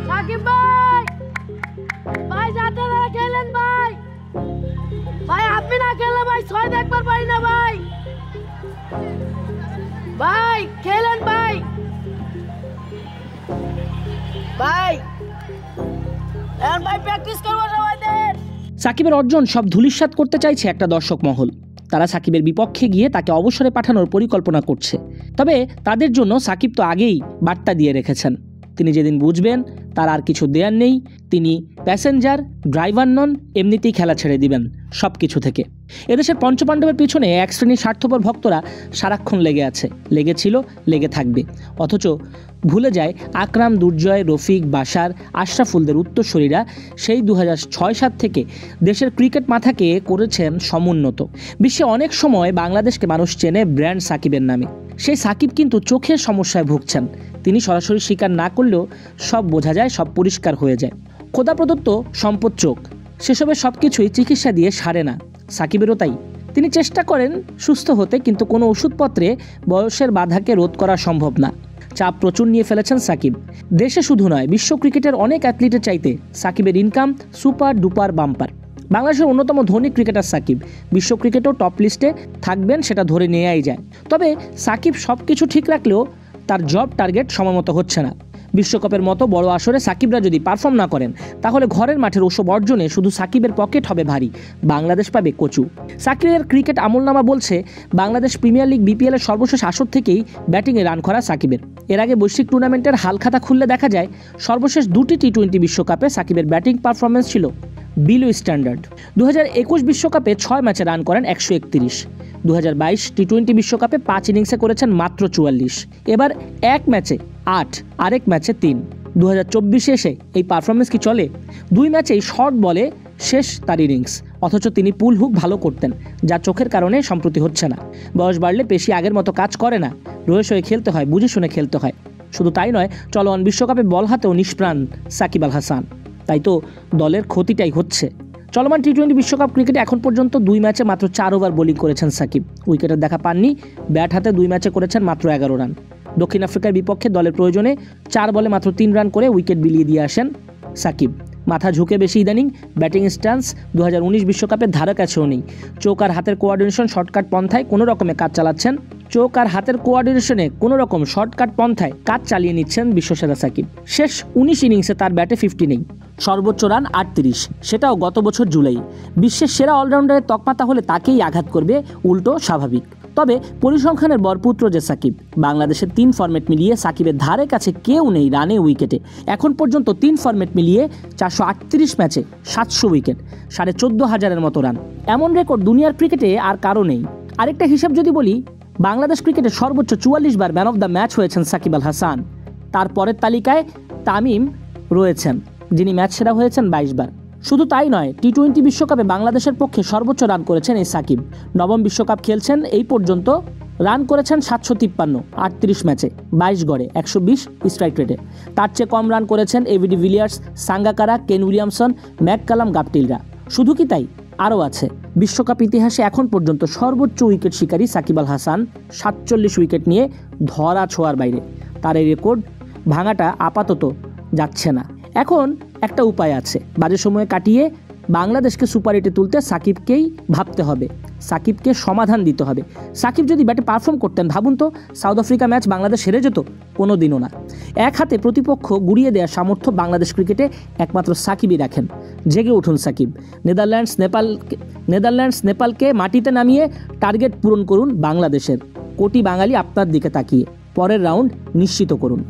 সাকিব ভাই, ভাই যাতে না খেলেন ভাই, ভাই আপনি না খেলে ভাই ছয় দেখবার পারি না ভাই, ভাই খেলেন ভাই, ভাই এখন ভাই প্র্যাকটিস করবো সবাই দেন। সাকিবের অর্জন সব ধূলিসাৎ করতে চাইছে একটা দর্শক মহল। তারা সাকিবের বিপক্ষে গিয়ে তাকে অবসরে পাঠানোর পরিকল্পনা করছে। তবে তাদের জন্য সাকিব তো আগেই বার্তা দিয়ে রেখেছেন, তিনি যেদিন বুঝবেন তার আর কিছু দেয়ার নেই, তিনি প্যাসেঞ্জার, ড্রাইভার নন, এমনিতেই খেলা ছেড়ে দিবেন সব কিছু থেকে। এদেশের পঞ্চপাণ্ডবের পিছনে এক শ্রেণীর স্বার্থপর ভক্তরা সারাক্ষণ লেগে আছে, লেগেছিল, লেগে থাকবে। অথচ ভুলে যায় আকরাম, দুর্জয়, রফিক, বাশার, আশরাফুলদের উত্তরসূরিরা সেই 2006-07 থেকে দেশের ক্রিকেট মাথাকে করেছেন সমুন্নত। বিশ্বে অনেক সময় বাংলাদেশকে মানুষ চেনে ব্র্যান্ড সাকিবের নামে। সেই সাকিব কিন্তু চোখের সমস্যায় ভুগছেন। তিনি সরাসরি স্বীকার না করলেও সব বোঝা যায়, সব পরিষ্কার হয়ে যায়। খোদা প্রদত্ত সম্পদ চোখ, সেসবের সব কিছুই চিকিৎসা দিয়ে সারে না। সাকিবেরও তাই। তিনি চেষ্টা করেন সুস্থ হতে, কিন্তু কোনো ওষুধপত্রে বয়সের বাধাকে রোধ করা সম্ভব না। চাপ প্রচুর নিয়ে ফেলেছেন সাকিব। দেশে শুধু নয়, বিশ্ব ক্রিকেটের অনেক অ্যাথলিটের চাইতে সাকিবের ইনকাম সুপার ডুপার বাম্পার। বাংলাদেশের অন্যতম ধনী ক্রিকেটার সাকিব, বিশ্ব ক্রিকেটও টপ লিস্টে থাকবেন সেটা ধরে নেওয়াই যায়। তবে সাকিব সব কিছু ঠিক রাখলেও তার জব টার্গেট সময়মতো হচ্ছে না। বিশ্বকাপের মতো বড় আসরে সাকিবরা যদি পারফর্ম না করেন, তাহলে ঘরের মাঠের ওসব অর্জনে শুধু সাকিবের পকেট হবে ভারী, বাংলাদেশ পাবে কচু। সাকিবের ক্রিকেট আমলনামা বলছে বাংলাদেশ প্রিমিয়ার লিগ বিপিএলের সর্বশেষ আসর থেকেই ব্যাটিংয়ে রান করা সাকিবের। এর আগে বৈশ্বিক টুর্নামেন্টের হালখাতা খুললে দেখা যায় টি-20 টি-20 বিশ্বকাপে সাকিবের ব্যাটিং পারফরমেন্স ছিল বিলো স্ট্যান্ডার্ড। 2021 বিশ্বকাপে 6 ম্যাচে রান করেন 131। 2022 টি-20 বিশ্বকাপে 5 ইনিংসে করেছেন মাত্র 44। এবার এক ম্যাচে 8, আরেক ম্যাচে 3। 2024 এসে এই পারফরমেন্স কি চলে? 2 ম্যাচেই শর্ট বলে শেষ তার ইনিংস। অথচ তিনি পুল হুক ভালো করতেন, যা চোখের কারণে সম্প্রতি হচ্ছে না। বয়স বাড়লে পেশি আগের মতো কাজ করে না, রয়েস হয়ে খেলতে হয়, বুঝে শুনে খেলতে হয়। শুধু তাই নয়, চলমান বিশ্বকাপে বল হাতেও নিষ্প্রাণ সাকিব আল হাসান। তাই তো দলের ক্ষতিটাই হচ্ছে। চলমান টি-20 বিশ্বকাপ ক্রিকেটে এখন পর্যন্ত 2 ম্যাচে মাত্র 4 ওভার বোলিং করেছেন সাকিব। উইকেটের দেখা পাননি, ব্যাট হাতে 2 ম্যাচে করেছেন মাত্র 11 রান। দক্ষিণ আফ্রিকার বিপক্ষে দলের প্রয়োজনে 4 বলে মাত্র 3 রান করে উইকেট বিলিয়ে দিয়ে আসেন সাকিব। মাথা ঝুঁকে বেশি ইদানিং, ব্যাটিং স্ট্যান্স 2019 বিশ্বকাপের ধারে কাছেও নেই। চোখ আর হাতের কোঅর্ডিনেশন শর্টকাট পন্থায় কোনো রকমে কাজ চালাচ্ছেন। শর্টকাট পন্থায় কাজ চালিয়ে নিচ্ছেন বিশ্বসেরা সাকিব। শেষ 19 ইনিংসে তার ব্যাটে 50 নেই, সর্বোচ্চ রান 38, সেটাও গত বছর জুলাই। বিশ্বের সেরা অলরাউন্ডারের তকমা তাহলে তাকেই আঘাত করবে, উল্টো স্বাভাবিক। তবে পরিসংখ্যানের বরপুত্র যে সাকিব, বাংলাদেশের 3 ফরম্যাট মিলিয়ে সাকিবের ধারে কাছে কেউ নেই রানে উইকেটে। এখন পর্যন্ত 3 ফরম্যাট মিলিয়ে 438 ম্যাচে 700 উইকেট, 14,500-এর মতো রান। এমন রেকর্ড দুনিয়ার ক্রিকেটে আর কারো নেই। আরেকটা হিসাব যদি বলি, বাংলাদেশ ক্রিকেটে সর্বোচ্চ 44 বার ম্যান অফ দ্য ম্যাচ হয়েছেন সাকিব আল হাসান। তারপরের তালিকায় তামিম রয়েছেন, যিনি ম্যাচ সেরা হয়েছেন 22 বার। শুধু তাই নয়, টি-20 বিশ্বকাপে বাংলাদেশের পক্ষে সর্বোচ্চ রান করেছেন এই সাকিব। নবম বিশ্বকাপ খেলছেন, এই পর্যন্ত রান করেছেন 753, 38 ম্যাচে, 22 গড়ে, 120 স্ট্রাইক রেটে। তার চেয়ে কম রান করেছেন ABD Villiers, Sangakkara, Kane Williamson, McCullum, গাপটিলরা। শুধু কি তাই, আরও আছে। বিশ্বকাপ ইতিহাসে এখন পর্যন্ত সর্বোচ্চ উইকেট শিকারী সাকিব আল হাসান, 47 উইকেট নিয়ে ধরা ছোঁয়ার বাইরে। তার এই রেকর্ড ভাঙাটা আপাতত যাচ্ছে না। এখন একটা উপায় আছে, বাজে সময় কাটিয়ে বাংলাদেশকে সুপার 8-এ তুলতে সাকিবকেই ভাবতে হবে, সাকিবকে সমাধান দিতে হবে। সাকিব যদি ব্যাটে পারফর্ম করতেন, ভাবুন তো, সাউথ আফ্রিকা ম্যাচ বাংলাদেশ হেরে যেত? কোনো দিনও না। এক হাতে প্রতিপক্ষ গুড়িয়ে দেওয়ার সামর্থ্য বাংলাদেশ ক্রিকেটে একমাত্র সাকিবই রাখেন। জেগে উঠুন সাকিব। নেদারল্যান্ডস নেপালকে মাটিতে নামিয়ে টার্গেট পূরণ করুন বাংলাদেশের। কোটি বাঙালি আপনার দিকে তাকিয়ে পরের রাউন্ড নিশ্চিত করুন।